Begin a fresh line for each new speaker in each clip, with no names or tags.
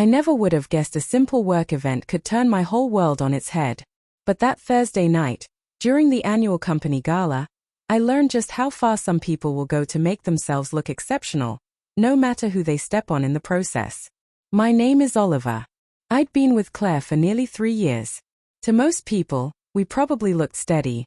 I never would have guessed a simple work event could turn my whole world on its head. But that Thursday night, during the annual company gala, I learned just how far some people will go to make themselves look exceptional, no matter who they step on in the process. My name is Oliver. I'd been with Claire for nearly 3 years. To most people, we probably looked steady.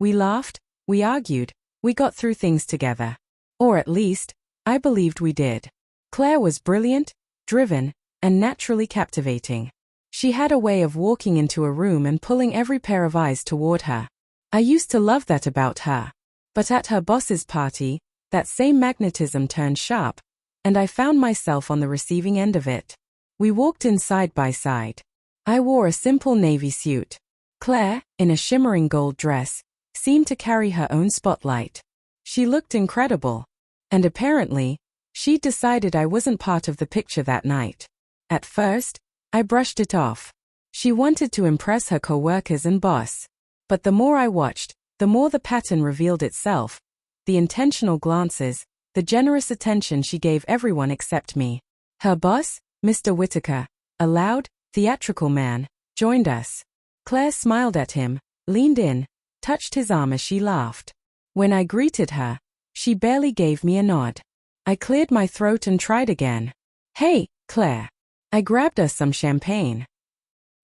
We laughed, we argued, we got through things together. Or at least, I believed we did. Claire was brilliant, driven, and naturally captivating. She had a way of walking into a room and pulling every pair of eyes toward her. I used to love that about her. But at her boss's party, that same magnetism turned sharp, and I found myself on the receiving end of it. We walked in side by side. I wore a simple navy suit. Claire, in a shimmering gold dress, seemed to carry her own spotlight. She looked incredible. And apparently, she'd decided I wasn't part of the picture that night. At first, I brushed it off. She wanted to impress her coworkers and boss. But the more I watched, the more the pattern revealed itself. The intentional glances, the generous attention she gave everyone except me. Her boss, Mr. Whitaker, a loud, theatrical man, joined us. Claire smiled at him, leaned in, touched his arm as she laughed. When I greeted her, she barely gave me a nod. I cleared my throat and tried again. "Hey, Claire." I grabbed us some champagne.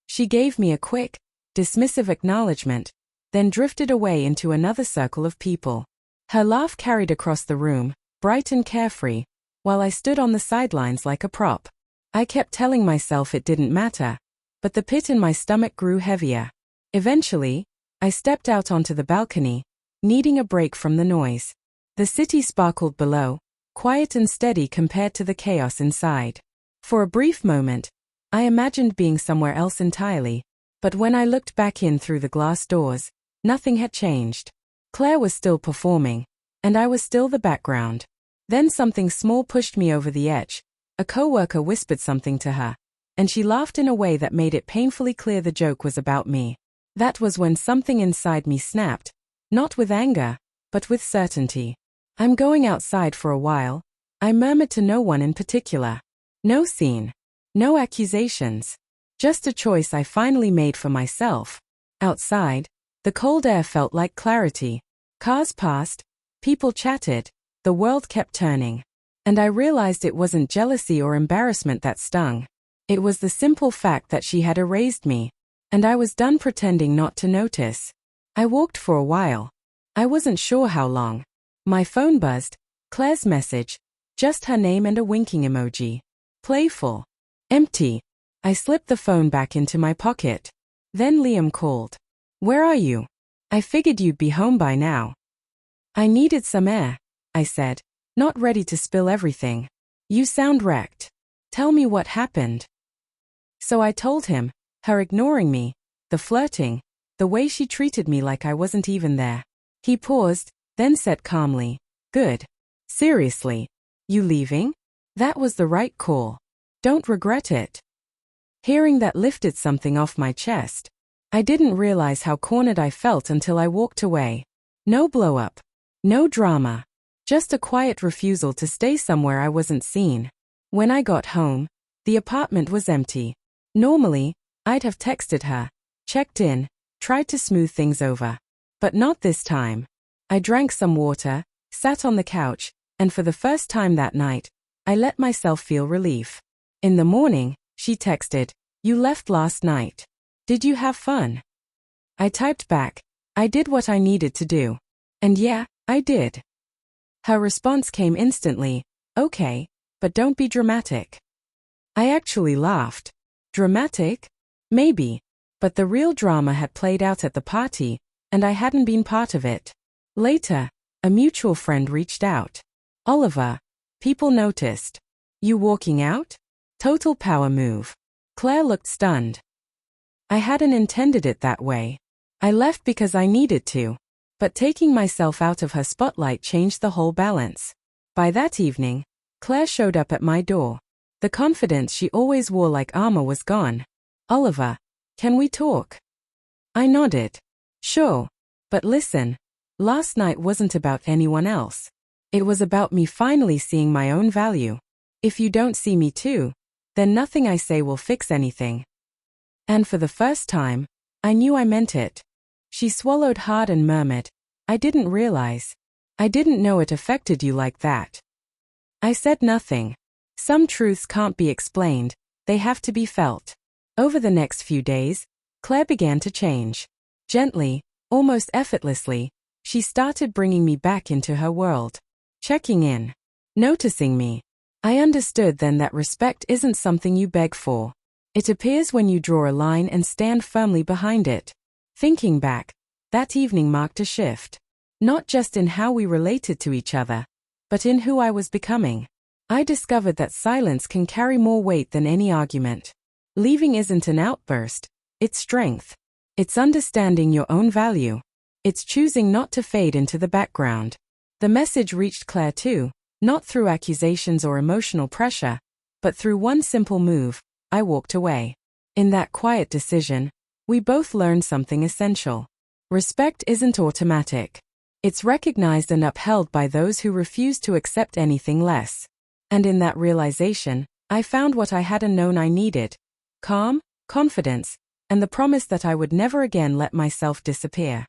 She gave me a quick, dismissive acknowledgement, then drifted away into another circle of people. Her laugh carried across the room, bright and carefree, while I stood on the sidelines like a prop. I kept telling myself it didn't matter, but the pit in my stomach grew heavier. Eventually, I stepped out onto the balcony, needing a break from the noise. The city sparkled below, quiet and steady compared to the chaos inside. For a brief moment, I imagined being somewhere else entirely, but when I looked back in through the glass doors, nothing had changed. Claire was still performing, and I was still the background. Then something small pushed me over the edge. A coworker whispered something to her, and she laughed in a way that made it painfully clear the joke was about me. That was when something inside me snapped, not with anger, but with certainty. "I'm going outside for a while," I murmured to no one in particular. No scene. No accusations. Just a choice I finally made for myself. Outside, the cold air felt like clarity. Cars passed, people chatted, the world kept turning. And I realized it wasn't jealousy or embarrassment that stung. It was the simple fact that she had erased me, and I was done pretending not to notice. I walked for a while. I wasn't sure how long. My phone buzzed. Claire's message. Just her name and a winking emoji. Playful. Empty. I slipped the phone back into my pocket. Then Liam called. "Where are you? I figured you'd be home by now." "I needed some air," I said, not ready to spill everything. "You sound wrecked. Tell me what happened." So I told him, her ignoring me, the flirting, the way she treated me like I wasn't even there. He paused, then said calmly, "Good. Seriously. You leaving? That was the right call. Don't regret it." Hearing that lifted something off my chest. I didn't realize how cornered I felt until I walked away. No blow-up. No drama. Just a quiet refusal to stay somewhere I wasn't seen. When I got home, the apartment was empty. Normally, I'd have texted her, checked in, tried to smooth things over. But not this time. I drank some water, sat on the couch, and for the first time that night, I let myself feel relief. In the morning, she texted, "You left last night. Did you have fun?" I typed back, "I did what I needed to do." And yeah, I did. Her response came instantly, "Okay, but don't be dramatic." I actually laughed. Dramatic? Maybe. But the real drama had played out at the party, and I hadn't been part of it. Later, a mutual friend reached out. "Oliver, people noticed. You walking out? Total power move." Claire looked stunned. I hadn't intended it that way. I left because I needed to. But taking myself out of her spotlight changed the whole balance. By that evening, Claire showed up at my door. The confidence she always wore like armor was gone. "Oliver, can we talk?" I nodded. "Sure. But listen, last night wasn't about anyone else. It was about me finally seeing my own value. If you don't see me too, then nothing I say will fix anything. And for the first time, I knew I meant it. She swallowed hard and murmured, I didn't realize. I didn't know it affected you like that. I said nothing. Some truths can't be explained, they have to be felt. Over the next few days, Claire began to change. Gently, almost effortlessly, she started bringing me back into her world. Checking in. Noticing me. I understood then that respect isn't something you beg for. It appears when you draw a line and stand firmly behind it. Thinking back, that evening marked a shift. Not just in how we related to each other, but in who I was becoming. I discovered that silence can carry more weight than any argument. Leaving isn't an outburst, it's strength. It's understanding your own value. It's choosing not to fade into the background. The message reached Claire too, not through accusations or emotional pressure, but through one simple move. I walked away. In that quiet decision, we both learned something essential. Respect isn't automatic. It's recognized and upheld by those who refuse to accept anything less. And in that realization, I found what I hadn't known I needed: calm, confidence, and the promise that I would never again let myself disappear.